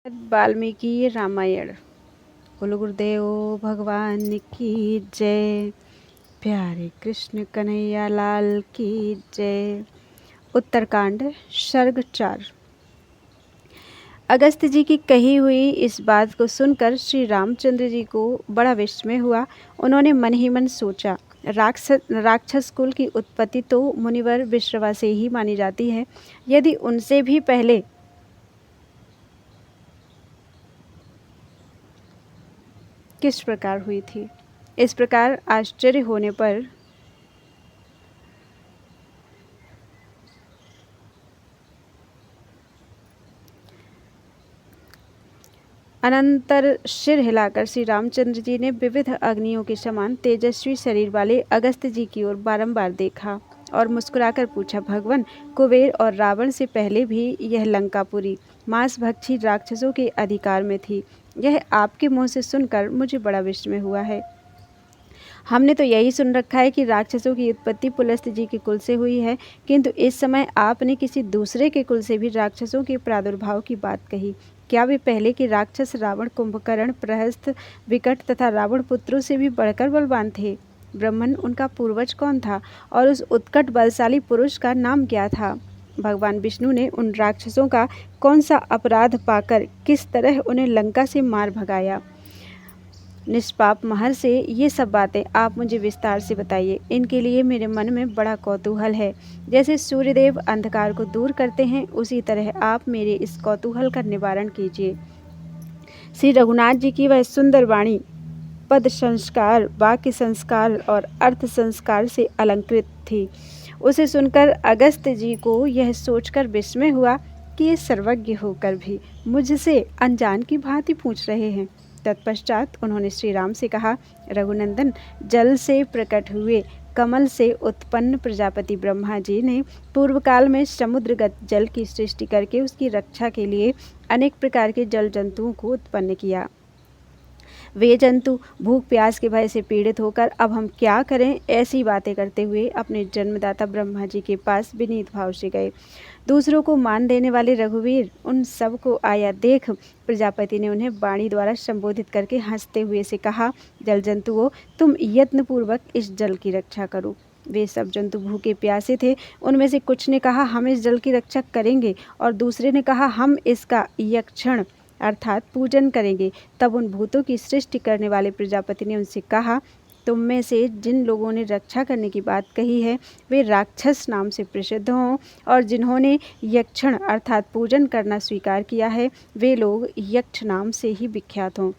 वाल्मीकि रामायण। बोलो गुरुदेव भगवान की जय। प्यारे कृष्ण कन्हैया लाल की जय। उत्तरकांड सर्ग 4। अगस्त जी की कही हुई इस बात को सुनकर श्री रामचंद्र जी को बड़ा विस्मय हुआ। उन्होंने मन ही मन सोचा, राक्षस कुल की उत्पत्ति तो मुनिवर विश्रवा से ही मानी जाती है। यदि उनसे भी पहले किस प्रकार हुई थी। इस प्रकार आश्चर्य होने पर अनंतर सिर हिलाकर श्री रामचंद्र जी ने विविध अग्नियों के समान तेजस्वी शरीर वाले अगस्त जी की ओर बारंबार देखा और मुस्कुराकर पूछा, भगवान, कुबेर और रावण से पहले भी यह लंकापुरी मांसभक्षी राक्षसों के अधिकार में थी। यह आपके मुंह से सुनकर मुझे बड़ा विस्मय हुआ है। हमने तो यही सुन रखा है कि राक्षसों की उत्पत्ति पुलस्त जी के कुल से हुई है, किंतु इस समय आपने किसी दूसरे के कुल से भी राक्षसों के प्रादुर्भाव की बात कही। क्या वे पहले के राक्षस रावण, कुंभकर्ण, प्रहस्त, विकट तथा रावण पुत्रों से भी बढ़कर बलवान थे? ब्रह्मन उनका पूर्वज कौन था और उस उत्कट बलशाली पुरुष का नाम क्या था? भगवान विष्णु ने उन राक्षसों का कौन सा अपराध पाकर किस तरह उन्हें लंका से मार भगाया? निष्पाप महर से ये सब बातें आप मुझे विस्तार से बताइए। इनके लिए मेरे मन में बड़ा कौतूहल है। जैसे सूर्यदेव अंधकार को दूर करते हैं, उसी तरह आप मेरे इस कौतूहल का निवारण कीजिए। श्री रघुनाथ जी की वह सुंदर वाणी पद संस्कार, वाक्य संस्कार और अर्थ संस्कार से अलंकृत थी। उसे सुनकर अगस्त जी को यह सोचकर विस्मय हुआ कि ये सर्वज्ञ होकर भी मुझसे अनजान की भांति पूछ रहे हैं। तत्पश्चात उन्होंने श्री राम से कहा, रघुनंदन, जल से प्रकट हुए कमल से उत्पन्न प्रजापति ब्रह्मा जी ने पूर्व काल में समुद्रगत जल की सृष्टि करके उसकी रक्षा के लिए अनेक प्रकार के जल जंतुओं को उत्पन्न किया। वे जंतु भूख प्यास के भय से पीड़ित होकर अब हम क्या करें ऐसी बातें करते हुए अपने जन्मदाता ब्रह्मा जी के पास विनीत भाव से गए। दूसरों को मान देने वाले रघुवीर उन सब को आया देख प्रजापति ने उन्हें वाणी द्वारा संबोधित करके हंसते हुए से कहा, जल जंतुओं, तुम यत्नपूर्वक इस जल की रक्षा करो। वे सब जंतु भूखे प्यासे थे। उनमें से कुछ ने कहा, हम इस जल की रक्षा करेंगे, और दूसरे ने कहा, हम इसका यक्षण अर्थात पूजन करेंगे। तब उन भूतों की सृष्टि करने वाले प्रजापति ने उनसे कहा, तुम में से जिन लोगों ने रक्षा करने की बात कही है वे राक्षस नाम से प्रसिद्ध हों, और जिन्होंने यक्षण अर्थात पूजन करना स्वीकार किया है वे लोग यक्ष नाम से ही विख्यात हों।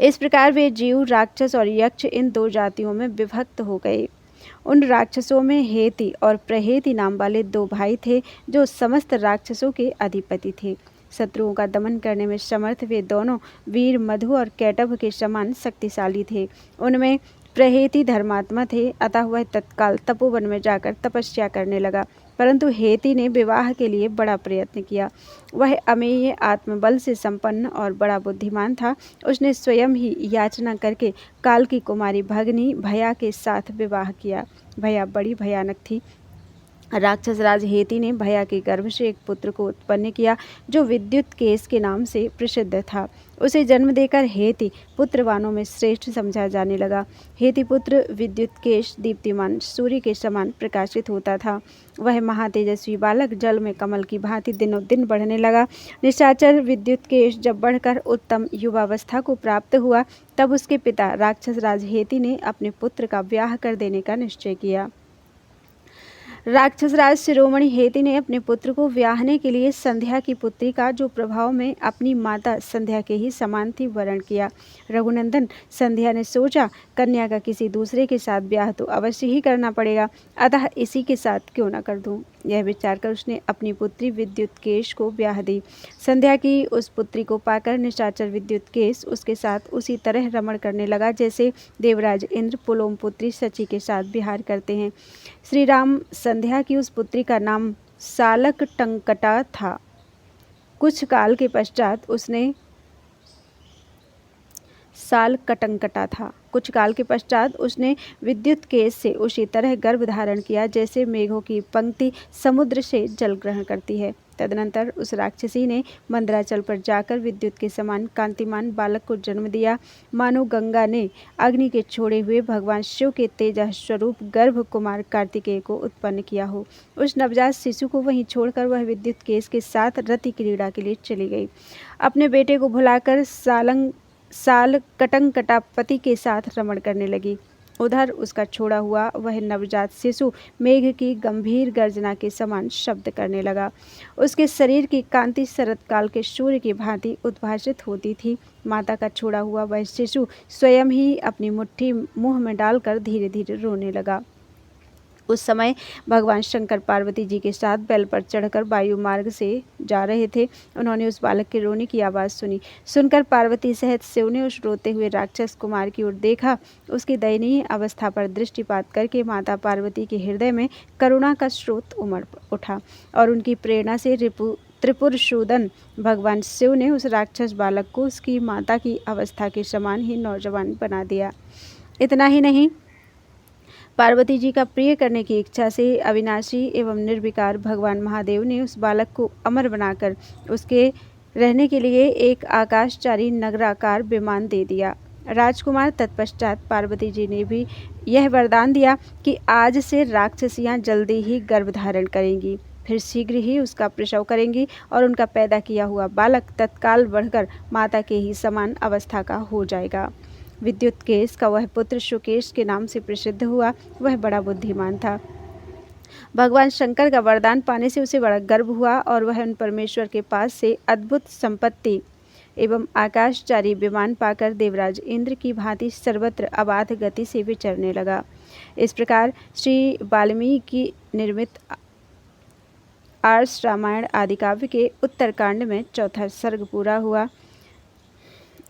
इस प्रकार वे जीव, राक्षस और यक्ष इन दो जातियों में विभक्त हो गए। उन राक्षसों में हेति और प्रहेति नाम वाले दो भाई थे जो समस्त राक्षसों के अधिपति थे। शत्रुओं का दमन करने में समर्थ वे दोनों वीर मधु और कैटभ के समान शक्तिशाली थे। उनमें प्रहेति धर्मात्मा थे, अतः वह तत्काल तपोवन में जाकर तपस्या करने लगा। परंतु हेति ने विवाह के लिए बड़ा प्रयत्न किया। वह अमेय आत्मबल से संपन्न और बड़ा बुद्धिमान था। उसने स्वयं ही याचना करके काल की कुमारी भगनी भया के साथ विवाह किया। भया बड़ी भयानक थी। राक्षस राज हेति ने भया के गर्भ से एक पुत्र को उत्पन्न किया जो विद्युत केश के नाम से प्रसिद्ध था। उसे जन्म देकर हेति पुत्रवानों में श्रेष्ठ समझा जाने लगा। हेति पुत्र विद्युत केश दीप्तिमान सूर्य के समान प्रकाशित होता था। वह महातेजस्वी बालक जल में कमल की भांति दिनों दिन बढ़ने लगा। निशाचर विद्युत केश जब बढ़कर उत्तम युवावस्था को प्राप्त हुआ तब उसके पिता राक्षस राज हेति ने अपने पुत्र का ब्याह कर देने का निश्चय किया। राक्षस राज शिरोमणि हेति ने अपने पुत्र को ब्याहने के लिए संध्या की पुत्री का, जो प्रभाव में अपनी माता संध्या के ही समान थी, वरण किया। रघुनंदन, संध्या ने सोचा, कन्या का किसी दूसरे के साथ ब्याह तो अवश्य ही करना पड़ेगा, अतः इसी के साथ क्यों न कर दूं। यह विचार कर उसने अपनी पुत्री विद्युत केश को ब्याह दी। संध्या की उस पुत्री को पाकर निशाचर विद्युत केश उसके साथ उसी तरह रमण करने लगा जैसे देवराज इंद्र पुलोम पुत्री सची के साथ विहार करते हैं। श्री राम संध्या की उस पुत्री का नाम सालकटंकटा था। कुछ काल के पश्चात उसने विद्युत केश से उसी तरह गर्भ धारण किया जैसे मेघों की पंक्ति समुद्र से जल ग्रहण करती है तदनंतर उस राक्षसी ने मंदराचल पर जाकर विद्युत के समान कांतिमान बालक को जन्म दिया। मानो गंगा ने अग्नि के छोड़े हुए भगवान शिव के तेजः स्वरूप गर्भ कुमार कार्तिकेय को उत्पन्न किया हो। उस नवजात शिशु को वहीं छोड़कर वह विद्युत केश के साथ रति क्रीड़ा के लिए चली गई। अपने बेटे को भुलाकर साल कटंकटापति के साथ रमण करने लगी। उधर उसका छोड़ा हुआ वह नवजात शिशु मेघ की गंभीर गर्जना के समान शब्द करने लगा। उसके शरीर की कांति शरतकाल के सूर्य की भांति उद्भासित होती थी। माता का छोड़ा हुआ वह शिशु स्वयं ही अपनी मुट्ठी मुंह में डालकर धीरे धीरे रोने लगा। उस समय भगवान शंकर पार्वती जी के साथ बैल पर चढ़कर वायु मार्ग से जा रहे थे। उन्होंने उस बालक के रोने की आवाज़ सुनी। सुनकर पार्वती सहित शिव ने उस रोते हुए राक्षस कुमार की ओर देखा। उसकी दयनीय अवस्था पर दृष्टिपात करके माता पार्वती के हृदय में करुणा का स्रोत उमड़ उठा और उनकी प्रेरणा से त्रिपुरसूदन भगवान शिव ने उस राक्षस बालक को उसकी माता की अवस्था के समान ही नौजवान बना दिया। इतना ही नहीं, पार्वती जी का प्रिय करने की इच्छा से अविनाशी एवं निर्विकार भगवान महादेव ने उस बालक को अमर बनाकर उसके रहने के लिए एक आकाशचारी नगराकार विमान दे दिया। राजकुमार तत्पश्चात पार्वती जी ने भी यह वरदान दिया कि आज से राक्षसियाँ जल्दी ही गर्भ धारण करेंगी, फिर शीघ्र ही उसका प्रसव करेंगी और उनका पैदा किया हुआ बालक तत्काल बढ़कर माता के ही समान अवस्था का हो जाएगा। विद्युत केश का वह पुत्र सुकेश के नाम से प्रसिद्ध हुआ। वह बड़ा बुद्धिमान था। भगवान शंकर का वरदान पाने से उसे बड़ा गर्व हुआ और वह उन परमेश्वर के पास से अद्भुत संपत्ति एवं आकाशचारी विमान पाकर देवराज इंद्र की भांति सर्वत्र अबाध गति से विचरने लगा। इस प्रकार श्री वाल्मीकि निर्मित आर्ष रामायण आदि काव्य के उत्तरकांड में चौथा सर्ग पूरा हुआ।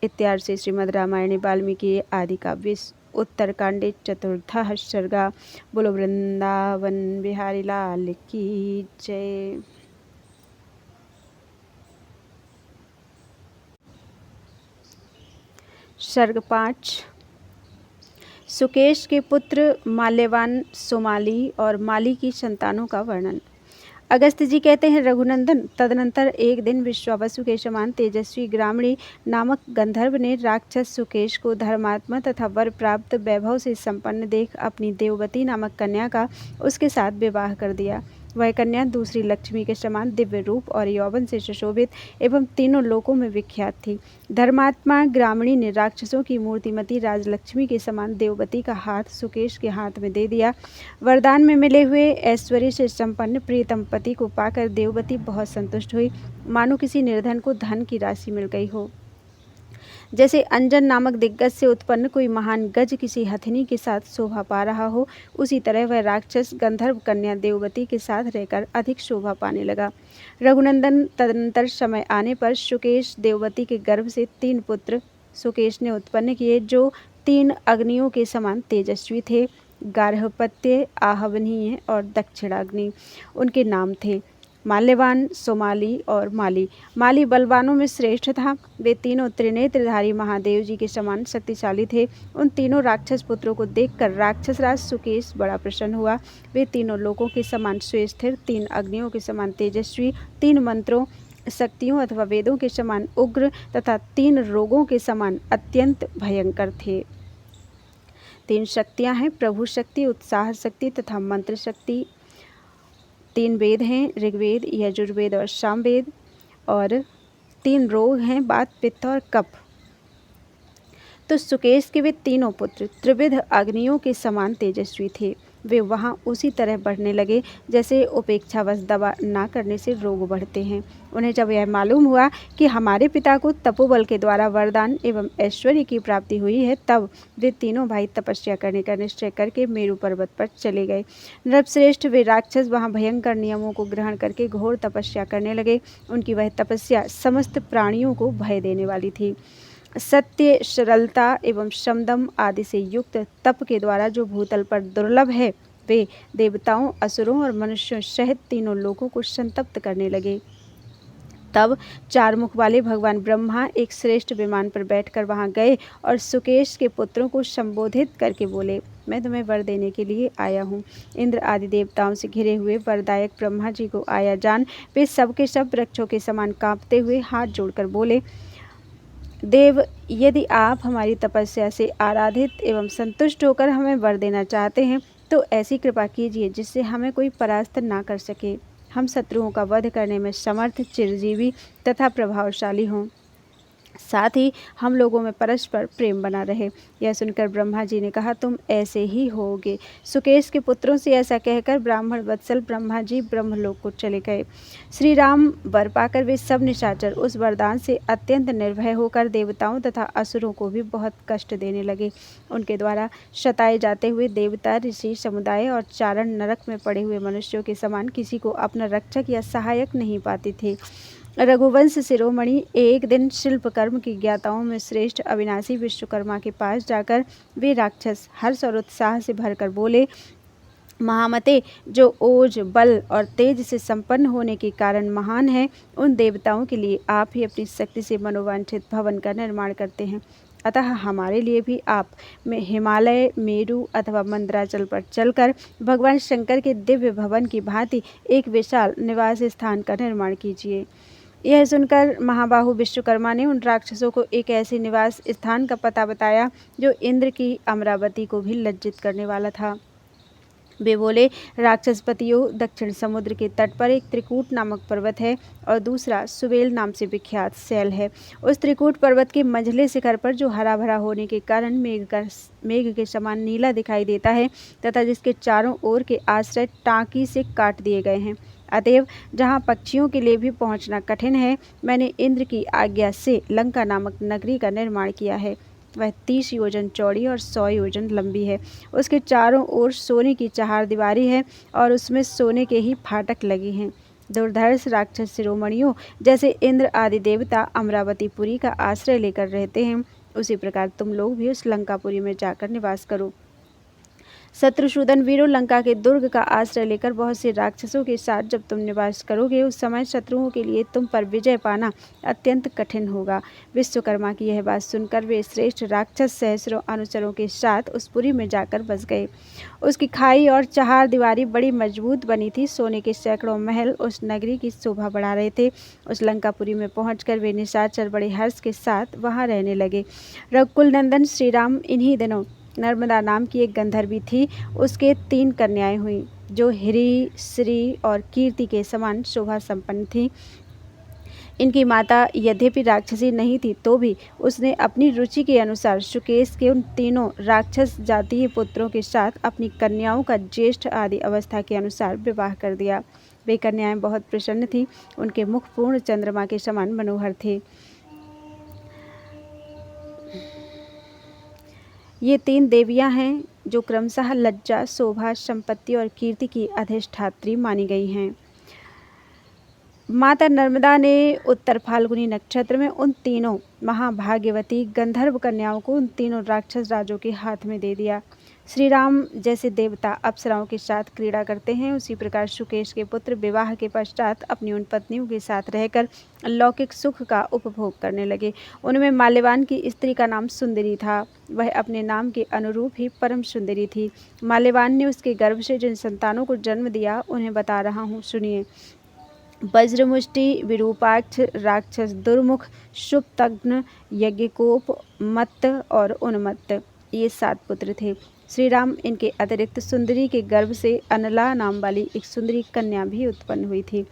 इत्यार्थ से श्रीमद् रामायणे वाल्मीकि आदि काव्ये उत्तरकांडे चतुर्थः सर्गा। बोलो वृंदावन बिहारी लाल की जय। सर्ग 5। सुकेश के पुत्र माल्यवान, सोमाली और माली की संतानों का वर्णन। अगस्त्य जी कहते हैं, रघुनंदन, तदनंतर एक दिन विश्वावसु के समान तेजस्वी ग्रामणी नामक गंधर्व ने राक्षस सुकेश को धर्मात्मा तथा वर प्राप्त वैभव से संपन्न देख अपनी देववती नामक कन्या का उसके साथ विवाह कर दिया। वह कन्या दूसरी लक्ष्मी के समान दिव्य रूप और यौवन से सुशोभित एवं तीनों लोकों में विख्यात थी। धर्मात्मा ग्रामणी ने राक्षसों की मूर्तिमती राजलक्ष्मी के समान देववती का हाथ सुकेश के हाथ में दे दिया। वरदान में मिले हुए ऐश्वर्य से संपन्न प्रियतम पति को पाकर देववती बहुत संतुष्ट हुई, मानो किसी निर्धन को धन की राशि मिल गई हो। जैसे अंजन नामक दिग्गज से उत्पन्न कोई महान गज किसी हथिनी के साथ शोभा पा रहा हो, उसी तरह वह राक्षस गंधर्व कन्या देववती के साथ रहकर अधिक शोभा पाने लगा। रघुनंदन, तदनंतर समय आने पर सुकेश देववती के गर्भ से 3 पुत्र सुकेश ने उत्पन्न किए, जो 3 अग्नियों के समान तेजस्वी थे। गार्हपत्य, आहवनीय और दक्षिणाग्नि उनके नाम थे। माल्यवान, सोमाली और माली। माली बलवानों में श्रेष्ठ था। वे तीनों त्रिनेत्रधारी महादेव जी के समान शक्तिशाली थे। उन तीनों राक्षस पुत्रों को देखकर राक्षसराज सुकेश बड़ा प्रसन्न हुआ। वे तीनों लोकों के समान स्वस्थिर, 3 अग्नियों के समान तेजस्वी, 3 मंत्रों, शक्तियों अथवा वेदों के समान उग्र तथा 3 रोगों के समान अत्यंत भयंकर थे। 3 शक्तियाँ हैं, प्रभु शक्ति, उत्साह शक्ति तथा मंत्र शक्ति। 3 वेद हैं, ऋग्वेद, यजुर्वेद और सामवेद। और 3 रोग हैं, वात, पित्त और कफ। तो सुकेश के वे तीनों पुत्र त्रिविध अग्नियों के समान तेजस्वी थे। वे वहाँ उसी तरह बढ़ने लगे जैसे उपेक्षावश दवा ना करने से रोग बढ़ते हैं। उन्हें जब यह मालूम हुआ कि हमारे पिता को तपोबल के द्वारा वरदान एवं ऐश्वर्य की प्राप्ति हुई है, तब वे तीनों भाई तपस्या करने का निश्चय करके मेरु पर्वत पर चले गए। नृपश्रेष्ठ वे राक्षस वहाँ भयंकर नियमों को ग्रहण करके घोर तपस्या करने लगे। उनकी वह तपस्या समस्त प्राणियों को भय देने वाली थी। सत्य, सरलता एवं शमदम आदि से युक्त तप के द्वारा जो भूतल पर दुर्लभ है, वे देवताओं, असुरों और मनुष्यों सहित तीनों लोगों को संतप्त करने लगे। तब 4 मुख वाले भगवान ब्रह्मा एक श्रेष्ठ विमान पर बैठकर वहां गए और सुकेश के पुत्रों को संबोधित करके बोले, मैं तुम्हें वर देने के लिए आया हूँ। इंद्र आदि देवताओं से घिरे हुए वरदायक ब्रह्मा जी को आया जान वे सब के सब वृक्षों के समान कांपते हुए हाथ जोड़कर बोले, देव, यदि आप हमारी तपस्या से आराधित एवं संतुष्ट होकर हमें वर देना चाहते हैं तो ऐसी कृपा कीजिए जिससे हमें कोई परास्त ना कर सके। हम शत्रुओं का वध करने में समर्थ, चिरजीवी तथा प्रभावशाली हों, साथ ही हम लोगों में परस्पर प्रेम बना रहे। यह सुनकर ब्रह्मा जी ने कहा, तुम ऐसे ही होगे। सुकेश के पुत्रों से ऐसा कहकर ब्राह्मण वत्सल ब्रह्मा जी ब्रह्मलोक को चले गए। श्री राम वर पाकर वे सब निशाचर उस वरदान से अत्यंत निर्भय होकर देवताओं तथा असुरों को भी बहुत कष्ट देने लगे। उनके द्वारा सताए जाते हुए देवता, ऋषि समुदाय और चारण नरक में पड़े हुए मनुष्यों के समान किसी को अपना रक्षक या सहायक नहीं पाते थे। रघुवंश शिरोमणि एक दिन शिल्पकर्म की ज्ञाताओं में श्रेष्ठ अविनाशी विश्वकर्मा के पास जाकर वे राक्षस हर्ष और उत्साह से भरकर बोले, महामते, जो ओज, बल और तेज से संपन्न होने के कारण महान है, उन देवताओं के लिए आप ही अपनी शक्ति से मनोवांछित भवन का निर्माण करते हैं। अतः हमारे लिए भी आप में हिमालय, मेरु अथवा मंदराचल पर चलकर भगवान शंकर के दिव्य भवन की भांति एक विशाल निवास स्थान का निर्माण कीजिए। यह सुनकर महाबाहु विश्वकर्मा ने उन राक्षसों को एक ऐसे निवास स्थान का पता बताया जो इंद्र की अमरावती को भी लज्जित करने वाला था। वे बोले, राक्षसपतियों, दक्षिण समुद्र के तट पर एक त्रिकूट नामक पर्वत है और दूसरा सुबेल नाम से विख्यात शैल है। उस त्रिकूट पर्वत के मंझले शिखर पर, जो हरा भरा होने के कारण मेघ के समान नीला दिखाई देता है तथा जिसके चारों ओर के आश्रय टाँकी से काट दिए गए हैं, अतएव जहाँ पक्षियों के लिए भी पहुँचना कठिन है, मैंने इंद्र की आज्ञा से लंका नामक नगरी का निर्माण किया है। वह 30 योजन चौड़ी और 100 योजन लंबी है। उसके चारों ओर सोने की चहारदीवारी है और उसमें सोने के ही फाटक लगे हैं। दुर्धर्ष राक्षस शिरोमणियों, जैसे इंद्र आदि देवता अमरावतीपुरी का आश्रय लेकर रहते हैं, उसी प्रकार तुम लोग भी उस लंकापुरी में जाकर निवास करो। शत्रुसूदन वीरों, लंका के दुर्ग का आश्रय लेकर बहुत से राक्षसों के साथ जब तुम निवास करोगे, उस समय शत्रुओं के लिए तुम पर विजय पाना अत्यंत कठिन होगा। विश्वकर्मा की यह बात सुनकर वे श्रेष्ठ राक्षस सहस्रों अनुचरों के साथ उस पुरी में जाकर बस गए। उसकी खाई और चहार दीवारी बड़ी मजबूत बनी थी। सोने के सैकड़ों महल उस नगरी की शोभा बढ़ा रहे थे। उस लंकापुरी में पहुंचकर वे निशाचर बड़े हर्ष के साथ वहां रहने लगे। रघुकुल नंदन श्री राम इन्हीं दिनों नर्मदा नाम की एक गंधर्वी थी। उसके 3 कन्याएं हुईं, जो हिरी, श्री और कीर्ति के समान शोभा संपन्न थीं। इनकी माता यद्यपि राक्षसी नहीं थी तो भी उसने अपनी रुचि के अनुसार सुकेश के उन तीनों राक्षस जातीय पुत्रों के साथ अपनी कन्याओं का ज्येष्ठ आदि अवस्था के अनुसार विवाह कर दिया। वे कन्याएं बहुत प्रसन्न थीं। उनके मुख पूर्ण चंद्रमा के समान मनोहर थे। ये 3 देवियां हैं जो क्रमशः लज्जा, शोभा, संपत्ति और कीर्ति की अधिष्ठात्री मानी गई हैं। माता नर्मदा ने उत्तर फाल्गुनी नक्षत्र में उन तीनों महाभाग्यवती गंधर्व कन्याओं को उन तीनों राक्षस राजों के हाथ में दे दिया। श्री राम जैसे देवता अप्सराओं के साथ क्रीड़ा करते हैं, उसी प्रकार सुकेश के पुत्र विवाह के पश्चात अपनी उन पत्नियों के साथ रहकर लौकिक सुख का उपभोग करने लगे। उनमें माल्यवान की स्त्री का नाम सुंदरी था। वह अपने नाम के अनुरूप ही परम सुंदरी थी। माल्यवान ने उसके गर्भ से जिन संतानों को जन्म दिया उन्हें बता रहा हूँ, सुनिए। वज्रमुष्टि, विरूपाक्ष, राक्षस दुर्मुख, शुभतग्न, यज्ञकोप, मत्त और उन्मत्त, ये 7 पुत्र थे। श्री राम इनके अतिरिक्त सुंदरी के गर्भ से अनला नाम वाली एक सुंदरी कन्या भी उत्पन्न हुई थी।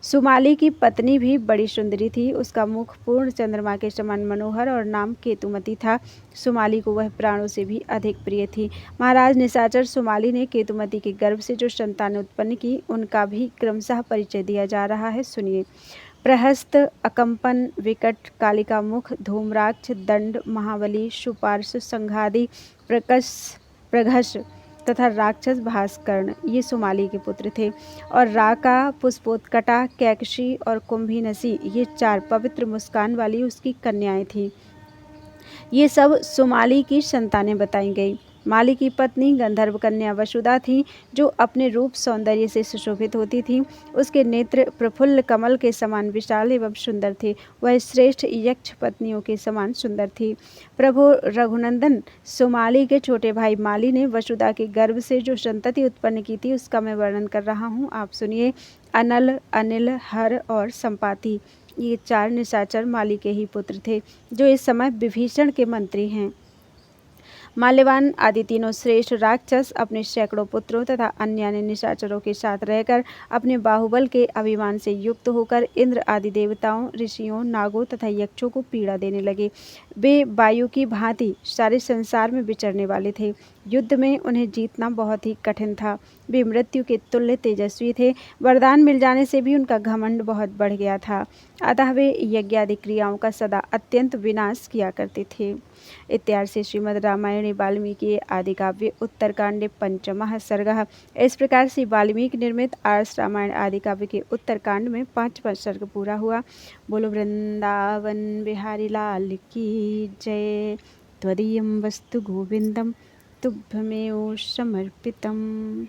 सुमाली की पत्नी भी बड़ी सुंदरी थी। उसका मुख पूर्ण चंद्रमा के समान मनोहर और नाम केतुमती था। सुमाली को वह प्राणों से भी अधिक प्रिय थी। महाराज निशाचर सुमाली ने केतुमती के गर्भ से जो संतानें उत्पन्न की उनका भी क्रमशः परिचय दिया जा रहा है, सुनिए। प्रहस्त, अकंपन, विकट, कालिका मुख, धूम्राक्ष, दंड, महाबली, सुपार्श्व, संघादि, प्रघस तथा राक्षस भास्कर्ण, ये सुमाली के पुत्र थे। और राका, पुष्पोत्कटा, कैकशी और कुंभीनसी, ये 4 पवित्र मुस्कान वाली उसकी कन्याएं थीं। ये सब सुमाली की संतानें बताई गई। माली की पत्नी गंधर्व कन्या वसुधा थी, जो अपने रूप सौंदर्य से सुशोभित होती थी। उसके नेत्र प्रफुल्ल कमल के समान विशाल एवं सुंदर थे। वह श्रेष्ठ यक्ष पत्नियों के समान सुंदर थी। प्रभु रघुनंदन, सुमाली के छोटे भाई माली ने वसुधा के गर्भ से जो संतति उत्पन्न की थी, उसका मैं वर्णन कर रहा हूँ, आप सुनिए। अनल, अनिल, हर और संपाति, ये 4 निशाचर माली के ही पुत्र थे, जो इस समय विभीषण के मंत्री हैं। माल्यवान आदि तीनों श्रेष्ठ राक्षस अपने सैकड़ों पुत्रों तथा अन्य निशाचरों के साथ रहकर अपने बाहुबल के अभिमान से युक्त होकर इंद्र आदि देवताओं, ऋषियों, नागों तथा यक्षों को पीड़ा देने लगे। वे वायु की भांति सारे संसार में विचरने वाले थे। युद्ध में उन्हें जीतना बहुत ही कठिन था। वे मृत्यु के तुल्य तेजस्वी थे। वरदान मिल जाने से भी उनका घमंड बहुत बढ़ गया था। अतः वे यज्ञादि क्रियाओं का सदा अत्यंत विनाश किया करते थे। इत्यार्षे श्रीमद् रामायणे वाल्मीकि आदि काव्ये उत्तरकांडे पंचमः सर्गः। इस प्रकार से वाल्मीकि निर्मित आर्ष रामायण आदि काव्य के उत्तरकांड में 5वां सर्ग पूरा हुआ। बोलो वृंदावन बिहारी लाल की जय। त्वदीयं वस्तु गोविंदम तुभ्यमेव समर्पितम्।